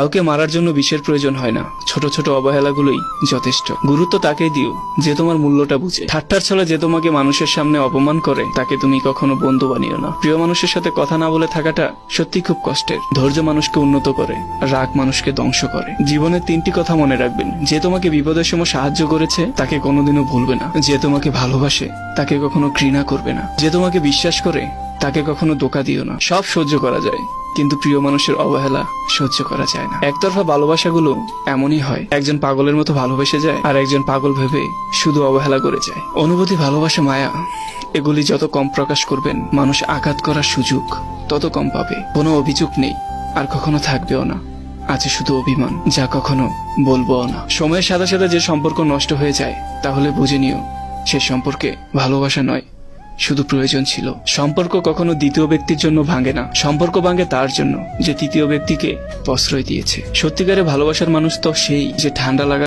কাউকে মারার জন্য বিষের প্রয়োজন হয় না, ছোট ছোট অবহেলাগুলোই যথেষ্ট। গুরুত্ব তাকেই দিও যে তোমার মূল্যটা বুঝে। ঠাট্টার ছলে যে তোমাকে মানুষের সামনে অপমান করে তাকে তুমি কখনো বন্ধু বানিও না। প্রিয় মানুষের সাথে কথা না বলে থাকাটা সত্যি খুব কষ্টের। ধৈর্য মানুষকে উন্নত করে, রাগ মানুষকে ধ্বংস করে। জীবনের 3টি কথা মনে রাখবেন। যে তোমাকে বিপদের সময় সাহায্য করেছে তাকে কোনোদিনও ভুলবে না। যে তোমাকে ভালোবাসে তাকে কখনো ঘৃণা করবে না। যে তোমাকে বিশ্বাস করে তাকে কখনো ধোঁকা দিও না। সব সহ্য করা যায়, কিন্তু প্রিয় মানুষের অবহেলা সহ্য করা যায় না। একতরফা ভালোবাসাগুলো এমনই হয়, একজন পাগলের মতো ভালোবেসে যায় আর একজন পাগল ভেবে শুধু অবহেলা করে যায়। অনুভূতি, ভালোবাসা, মায়া এগুলি যত কম প্রকাশ করবেন, মানুষ আঘাত করার সুযোগ তত কম পাবে। কোনো অভিযোগ নেই আর কখনো থাকবেও না, আছে শুধু অভিমান, যা কখনো বলবোও না। সময়ের সাথে সাথে যে সম্পর্ক নষ্ট হয়ে যায় তাহলে বুঝে নিও সে সম্পর্কে ভালোবাসা নয়, শুধু প্রয়োজন ছিল। সম্পর্ক কখনো দ্বিতীয় ব্যক্তির জন্য ভাঙে না, সম্পর্ক ভাঙে তার জন্য যে তৃতীয় ব্যক্তিকে প্রশ্রয় দিয়েছে। সত্যিকারের ভালোবাসার মানুষ তো সেই যে ঠান্ডা লাগা